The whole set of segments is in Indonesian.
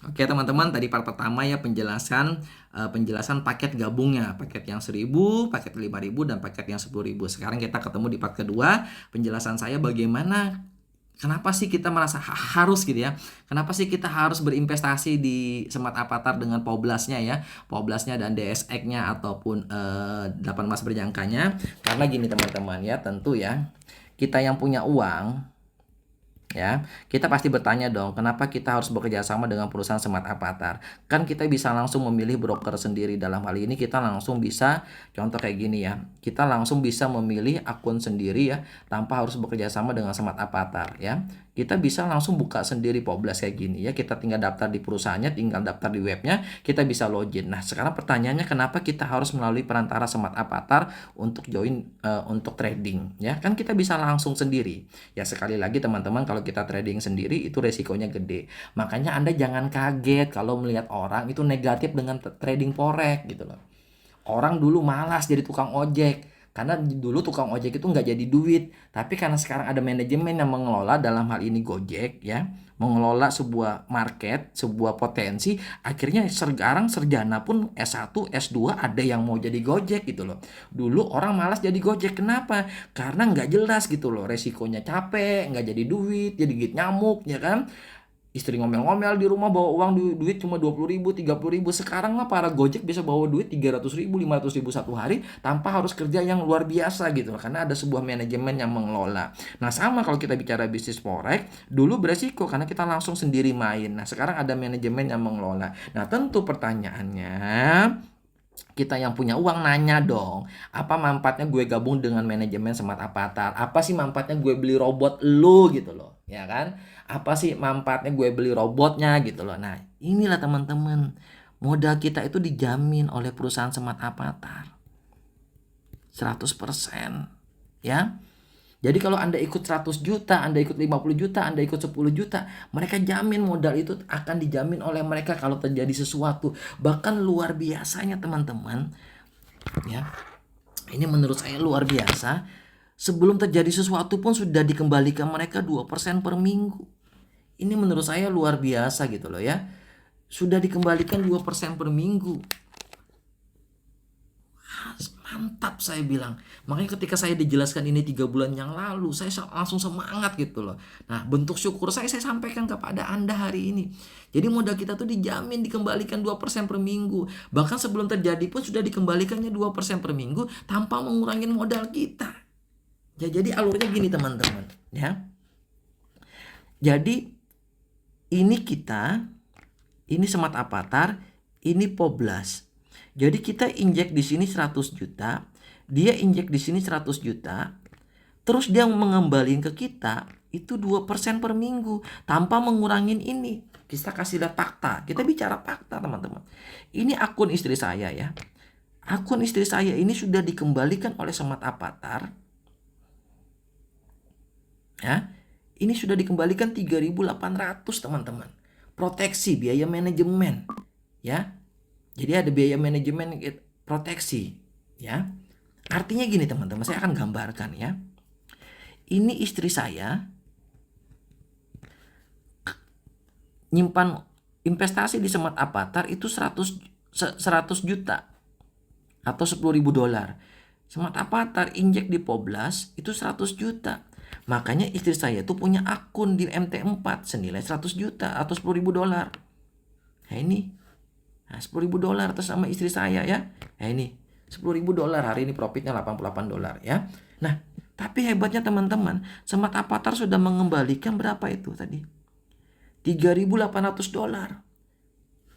Oke teman-teman, tadi part pertama ya penjelasan paket gabungnya, paket yang 1.000, paket 5.000 dan paket yang 10.000. Sekarang kita ketemu di part kedua, penjelasan saya bagaimana kenapa sih kita merasa harus gitu ya. Kenapa sih kita harus berinvestasi di Smart Avatar dengan POBLAS-nya ya, POBLAS-nya dan DSX-nya ataupun 8 emas berjangkanya. Karena gini teman-teman ya, tentu ya kita yang punya uang ya, kita pasti bertanya dong, kenapa kita harus bekerja sama dengan perusahaan Smart Avatar? Kan kita bisa langsung memilih broker sendiri. Dalam hal ini kita langsung bisa, contoh kayak gini ya, kita langsung bisa memilih akun sendiri ya, tanpa harus bekerja sama dengan Smart Avatar ya. Kita bisa langsung buka sendiri POBLAS kayak gini ya, kita tinggal daftar di perusahaannya, tinggal daftar di webnya, kita bisa login. Nah sekarang pertanyaannya, kenapa kita harus melalui perantara Smart Avatar untuk join untuk trading ya? Kan kita bisa langsung sendiri ya. Sekali lagi teman-teman, kalau kita trading sendiri itu resikonya gede. Makanya Anda jangan kaget kalau melihat orang itu negatif dengan trading forex gitu loh. Orang dulu malas jadi tukang ojek, karena dulu tukang ojek itu nggak jadi duit. Tapi karena sekarang ada manajemen yang mengelola, dalam hal ini Gojek ya, mengelola sebuah market, sebuah potensi, akhirnya sekarang sarjana pun S1, S2 ada yang mau jadi Gojek gitu loh. Dulu orang malas jadi Gojek, kenapa? Karena nggak jelas gitu loh, resikonya capek, nggak jadi duit, jadi gigit nyamuk ya kan. Istri ngomel-ngomel di rumah bawa uang duit cuma 20.000, 30.000. Sekarang mah para Gojek bisa bawa duit 300.000, 500.000 satu hari tanpa harus kerja yang luar biasa gitu, karena ada sebuah manajemen yang mengelola. Nah sama kalau kita bicara bisnis forex, dulu beresiko karena kita langsung sendiri main. Nah sekarang ada manajemen yang mengelola. Nah tentu pertanyaannya, kita yang punya uang nanya dong, apa manfaatnya gue gabung dengan manajemen Smart Avatar? Apa sih manfaatnya gue beli robot lu gitu loh, ya kan? Apa sih manfaatnya gue beli robotnya gitu loh. Nah, inilah teman-teman, modal kita itu dijamin oleh perusahaan Smart Avatar 100% ya. Jadi kalau Anda ikut 100 juta, Anda ikut 50 juta, Anda ikut 10 juta, mereka jamin modal itu akan dijamin oleh mereka kalau terjadi sesuatu. Bahkan luar biasanya teman-teman, ya. Ini menurut saya luar biasa. Sebelum terjadi sesuatu pun sudah dikembalikan mereka 2% per minggu. Ini menurut saya luar biasa gitu loh ya. Sudah dikembalikan 2% per minggu. Mantap saya bilang. Makanya ketika saya dijelaskan ini 3 bulan yang lalu, saya langsung semangat gitu loh. Nah bentuk syukur saya sampaikan kepada Anda hari ini. Jadi modal kita tuh dijamin dikembalikan 2% per minggu. Bahkan sebelum terjadi pun sudah dikembalikannya 2% per minggu tanpa mengurangi modal kita. Ya, jadi alurnya gini teman-teman ya. Jadi ini Smart Avatar, ini POBLAS. Jadi kita injek di sini 100 juta, dia injek di sini 100 juta, terus dia mengembalikan ke kita itu 2% per minggu tanpa mengurangin ini. Kita kasih lihat fakta, kita bicara fakta teman-teman. Ini akun istri saya ya. Akun istri saya ini sudah dikembalikan oleh Smart Avatar. Ya. Ini sudah dikembalikan 3.800 teman-teman. Proteksi biaya manajemen ya. Jadi ada biaya manajemen proteksi ya. Artinya gini teman-teman, saya akan gambarkan ya. Ini istri saya nyimpan investasi di Smart Avatar itu 100 juta atau 10.000 dolar. Smart Avatar injek di POBLAS itu 100 juta. Makanya istri saya itu punya akun di MT4 senilai 100 juta atau 10.000 dolar. Nah ini. Nah, 10.000 dolar atas nama istri saya ya. Nah ini 10.000 dolar, hari ini profitnya 88 dolar ya. Nah, tapi hebatnya teman-teman, Smart Avatar sudah mengembalikan berapa itu tadi? 3.800 dolar.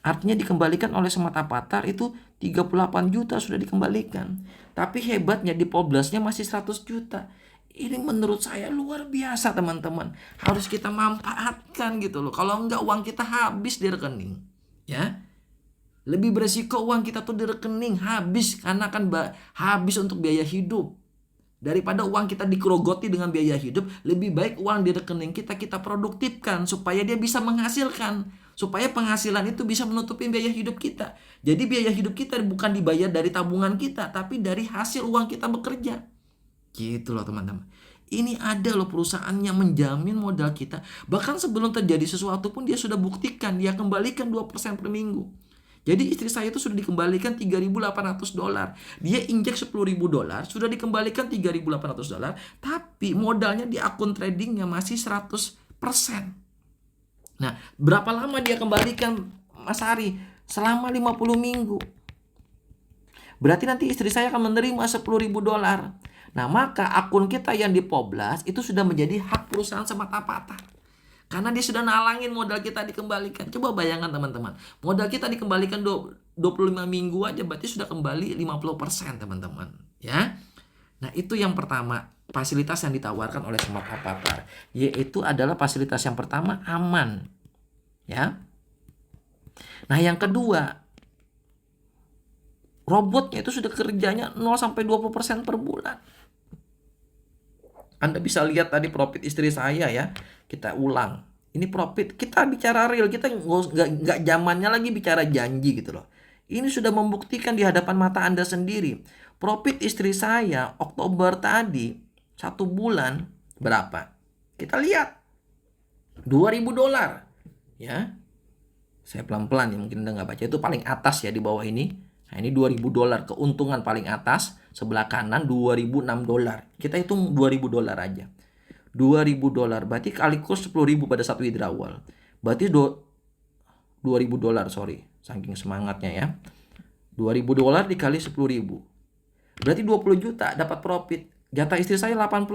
Artinya dikembalikan oleh Smart Avatar itu 38 juta sudah dikembalikan. Tapi hebatnya di POBLAS-nya masih 100 juta. Ini menurut saya luar biasa teman-teman. Harus kita manfaatkan gitu loh. Kalau enggak uang kita habis di rekening. Ya. Lebih beresiko uang kita tuh di rekening habis, karena kan habis untuk biaya hidup. Daripada uang kita dikerogoti dengan biaya hidup, lebih baik uang di rekening kita produktifkan supaya dia bisa menghasilkan. Supaya penghasilan itu bisa menutupi biaya hidup kita. Jadi biaya hidup kita bukan dibayar dari tabungan kita, tapi dari hasil uang kita bekerja. Gitu loh teman-teman. Ini ada loh perusahaan yang menjamin modal kita. Bahkan sebelum terjadi sesuatu pun dia sudah buktikan, dia kembalikan 2% per minggu. Jadi istri saya itu sudah dikembalikan $3.800. Dia injek $10.000, sudah dikembalikan $3.800, tapi modalnya di akun tradingnya masih 100%. Nah, berapa lama dia kembalikan, Mas Ari? Selama 50 minggu. Berarti nanti istri saya akan menerima $10.000. Nah, maka akun kita yang dipoblas itu sudah menjadi hak perusahaan semata-mata. Karena dia sudah nalangin modal kita dikembalikan. Coba bayangkan teman-teman. Modal kita dikembalikan 25 minggu aja berarti sudah kembali 50%, teman-teman. Ya. Nah, itu yang pertama. Fasilitas yang ditawarkan oleh Smart Avatar. Yaitu adalah fasilitas yang pertama, aman. Ya. Nah, yang kedua, robotnya itu sudah kerjanya 0-20% per bulan. Anda bisa lihat tadi profit istri saya ya. Kita ulang. Ini profit. Kita bicara real. Kita nggak zamannya lagi bicara janji gitu loh. Ini sudah membuktikan di hadapan mata Anda sendiri. Profit istri saya Oktober tadi 1 bulan berapa? Kita lihat. $2.000. Ya. Saya pelan-pelan ya, mungkin Anda nggak baca. Itu paling atas ya di bawah ini. Nah, ini $2.000 keuntungan paling atas. Sebelah kanan $2.006. Kita hitung $2.000 aja. $2.000 berarti kali kurs 10.000 pada satu withdrawal. Berarti $2.000, sorry. Saking semangatnya ya. $2.000 dikali 10.000. Berarti 20 juta dapat profit. Jatah istri saya 80%.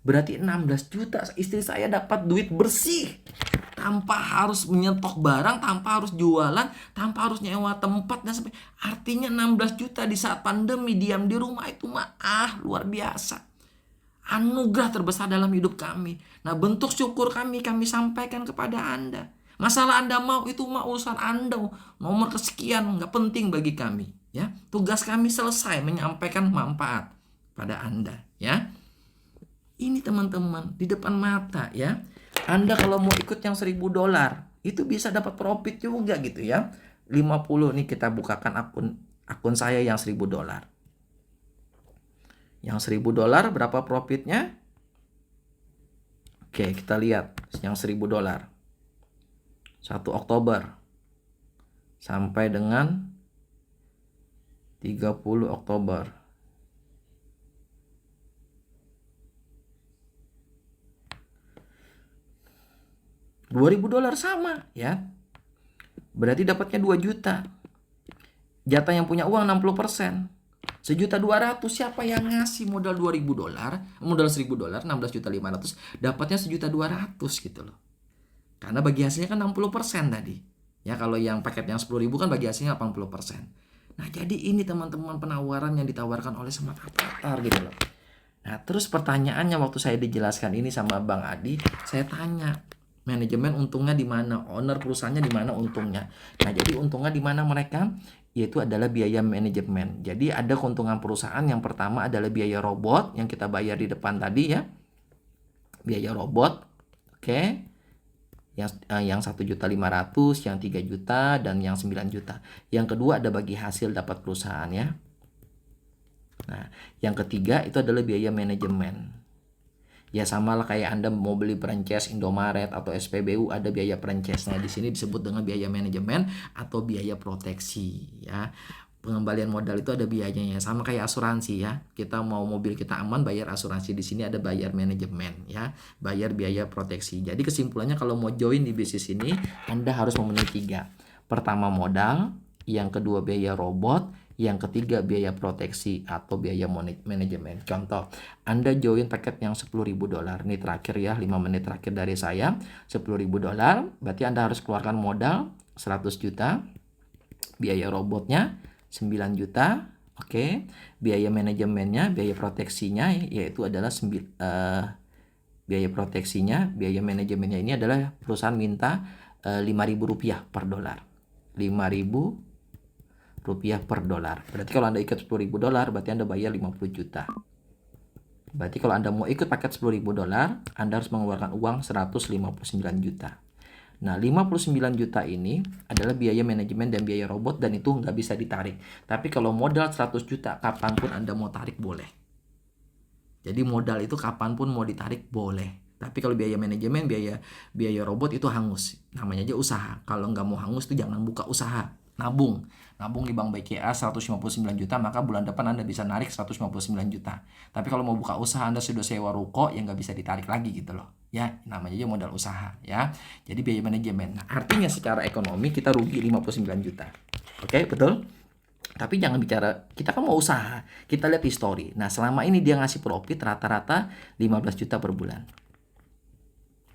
Berarti 16 juta istri saya dapat duit bersih. Tanpa harus menyetok barang, tanpa harus jualan, tanpa harus nyewa tempat dan sebagainya. Artinya 16 juta di saat pandemi diam di rumah itu luar biasa. Anugerah terbesar dalam hidup kami. Nah, bentuk syukur kami sampaikan kepada Anda. Masalah Anda mau itu urusan Anda. Nomor kesekian nggak penting bagi kami. Ya, tugas kami selesai menyampaikan manfaat pada Anda. Ya, ini teman-teman di depan mata ya. Anda kalau mau ikut yang $1.000 itu bisa dapat profit juga gitu ya. 50 nih kita bukakan akun saya yang $1.000. Yang $1.000 berapa profitnya? Oke, kita lihat yang $1.000. 1 Oktober sampai dengan 30 Oktober. $2.000 sama ya. Berarti dapatnya 2 juta. Jatah yang punya uang 60%. 1.200.000. Siapa yang ngasih modal $2.000, modal $1.000, 16.500, dapatnya 1.200.000 gitu loh. Karena bagi hasilnya kan 60% tadi. Ya, kalau yang paket yang 10.000 kan bagi hasilnya 80%. Nah, jadi ini teman-teman penawaran yang ditawarkan oleh Smart Avatar gitu loh. Nah, terus pertanyaannya waktu saya dijelaskan ini sama Bang Adi, saya tanya, manajemen untungnya di mana? Owner perusahaannya di mana untungnya? Nah, jadi untungnya di mana mereka? Yaitu adalah biaya manajemen. Jadi ada keuntungan perusahaan yang pertama adalah biaya robot yang kita bayar di depan tadi ya. Biaya robot. Oke. Yang 1.500.000, yang 3 juta dan yang 9 juta. Yang kedua ada bagi hasil dapat perusahaan ya. Nah, yang ketiga itu adalah biaya manajemen. Ya sama lah kayak Anda mau beli franchise Indomaret atau SPBU, ada biaya franchise-nya. Di sini disebut dengan biaya manajemen atau biaya proteksi ya. Pengembalian modal itu ada biayanya, sama kayak asuransi ya. Kita mau mobil kita aman bayar asuransi, di sini ada bayar manajemen ya, bayar biaya proteksi. Jadi kesimpulannya kalau mau join di bisnis ini Anda harus memenuhi 3. Pertama modal, yang kedua biaya robot, yang ketiga biaya proteksi atau biaya manajemen. Contoh, Anda join paket yang $10.000. Ini terakhir ya, 5 menit terakhir dari saya. $10.000 berarti Anda harus keluarkan modal 100 juta. Biaya robotnya 9 juta. Oke. Biaya manajemennya, biaya proteksinya yaitu adalah biaya proteksinya, biaya manajemennya ini adalah perusahaan minta $5.000 per dolar. $5.000 per dolar. Berarti kalau Anda ikut $10.000 berarti Anda bayar 50 juta. Berarti kalau Anda mau ikut paket $10.000, Anda harus mengeluarkan uang 159 juta. Nah, 59 juta ini adalah biaya manajemen dan biaya robot dan itu nggak bisa ditarik. Tapi kalau modal 100 juta, kapanpun Anda mau tarik boleh. Jadi modal itu kapanpun mau ditarik boleh. Tapi kalau biaya manajemen, biaya robot itu hangus. Namanya aja usaha. Kalau nggak mau hangus tuh jangan buka usaha. Nabung. Nabung di Bank BCA 159 juta, maka bulan depan Anda bisa narik 159 juta. Tapi kalau mau buka usaha, Anda sudah sewa ruko yang nggak bisa ditarik lagi gitu loh. Ya, namanya aja modal usaha ya. Jadi biaya manajemen. Nah, artinya secara ekonomi kita rugi 59 juta. Oke, betul? Tapi jangan bicara, kita kan mau usaha, kita lihat history. Nah, selama ini dia ngasih profit rata-rata 15 juta per bulan.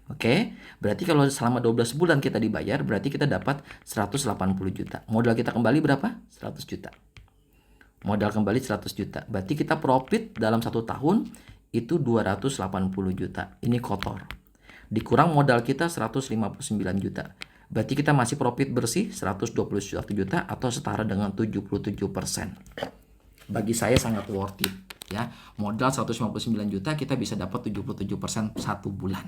Oke, berarti kalau selama 12 bulan kita dibayar, berarti kita dapat 180 juta. Modal kita kembali berapa? 100 juta. Modal kembali 100 juta. Berarti kita profit dalam 1 tahun itu 280 juta. Ini kotor. Dikurang modal kita 159 juta. Berarti kita masih profit bersih 121 juta atau setara dengan 77%. Bagi saya sangat worth it ya. Modal 159 juta kita bisa dapat 77% satu bulan.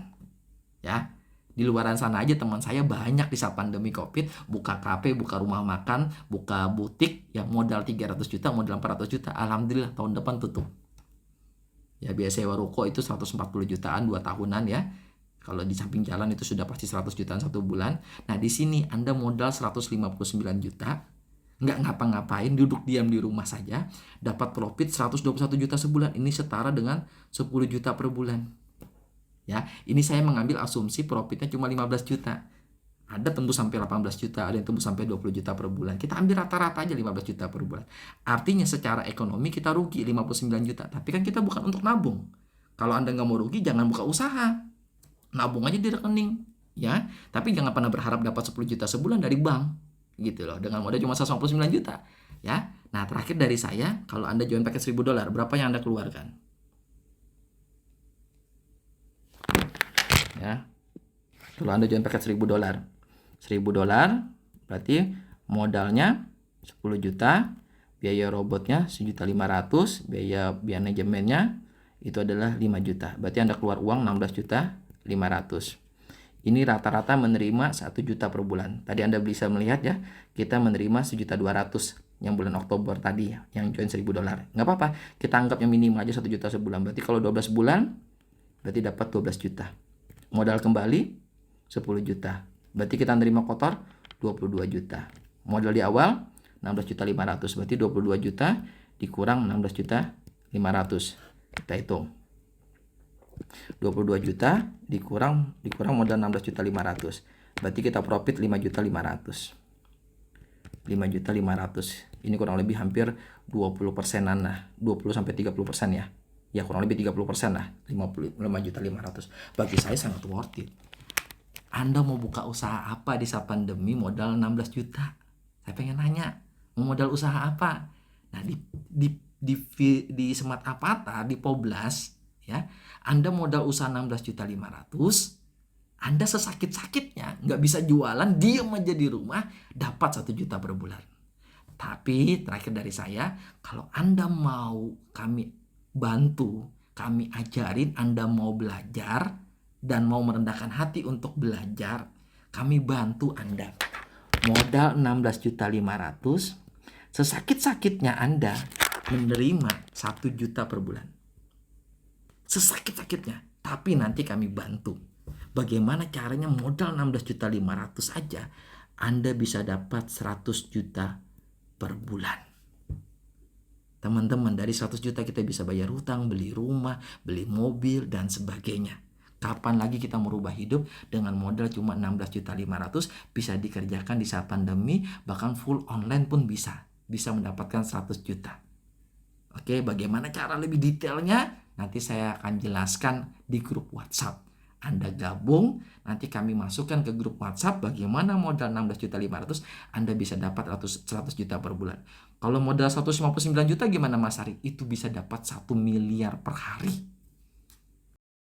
Ya. Di luaran sana aja teman saya banyak di saat pandemi Covid buka kafe, buka rumah makan, buka butik yang modal 300 juta, modal 400 juta. Alhamdulillah tahun depan tutup. Ya biasa sewa ruko itu 140 jutaan 2 tahunan ya. Kalau di samping jalan itu sudah pasti 100 jutaan satu bulan. Nah, di sini Anda modal 159 juta, nggak ngapa-ngapain, duduk diam di rumah saja, dapat profit 121 juta sebulan. Ini setara dengan 10 juta per bulan. Ya, ini saya mengambil asumsi profitnya cuma 15 juta. Ada tembus sampai 18 juta, ada yang tembus sampai 20 juta per bulan. Kita ambil rata-rata aja 15 juta per bulan. Artinya secara ekonomi kita rugi 59 juta. Tapi kan kita bukan untuk nabung. Kalau Anda nggak mau rugi, jangan buka usaha. Nabung aja di rekening ya, tapi jangan pernah berharap dapat 10 juta sebulan dari bank gitu loh dengan modal cuma 199 juta ya. Nah, terakhir dari saya, kalau Anda join paket $1000, berapa yang Anda keluarkan ya? Kalau Anda join paket $1000 berarti modalnya 10 juta, biaya robotnya 1.500.000, biaya manajemennya itu adalah 5 juta. Berarti Anda keluar uang 16.500.000. Ini rata-rata menerima 1 juta per bulan. Tadi Anda bisa melihat ya, kita menerima 1.200.000 yang bulan Oktober tadi yang join $1000. Nggak apa-apa, kita anggap yang minimal aja 1 juta sebulan. Berarti kalau 12 bulan, berarti dapat 12 juta. Modal kembali 10 juta. Berarti kita menerima kotor 22 juta. Modal di awal 16.500.000. Berarti 22 juta dikurang 16.500.000. Kita hitung. 22 juta dikurang modal 16.500.000. Berarti kita profit 5.500.000. 5.500.000. Ini kurang lebih hampir 20%-an lah. 20 sampai 30% ya. Ya kurang lebih 30% lah. 5.500.000. Bagi saya sangat worth it. Anda mau buka usaha apa di saat pandemi modal 16 juta? Saya pengen nanya, mau modal usaha apa? Nah, di Smart Apata, di Poblas ya, Anda modal usaha 16.500.000, Anda sesakit-sakitnya nggak bisa jualan, diam aja di rumah, dapat 1 juta per bulan. Tapi terakhir dari saya, kalau Anda mau kami bantu, kami ajarin, Anda mau belajar dan mau merendahkan hati untuk belajar, kami bantu Anda. Modal 16.500.000, sesakit-sakitnya Anda menerima 1 juta per bulan. Sesakit-sakitnya, tapi nanti kami bantu. Bagaimana caranya modal 16.500.000 aja Anda bisa dapat 100 juta per bulan. Teman-teman, dari 100 juta kita bisa bayar hutang, beli rumah, beli mobil, dan sebagainya. Kapan lagi kita merubah hidup dengan modal cuma 16.500.000 bisa dikerjakan di saat pandemi, bahkan full online pun bisa mendapatkan 100 juta. Oke, bagaimana cara lebih detailnya? Nanti saya akan jelaskan di grup WhatsApp. Anda gabung, nanti kami masukkan ke grup WhatsApp bagaimana modal 16.500.000 Anda bisa dapat 100 juta per bulan. Kalau modal 159 juta gimana Mas Ari? Itu bisa dapat 1 miliar per hari.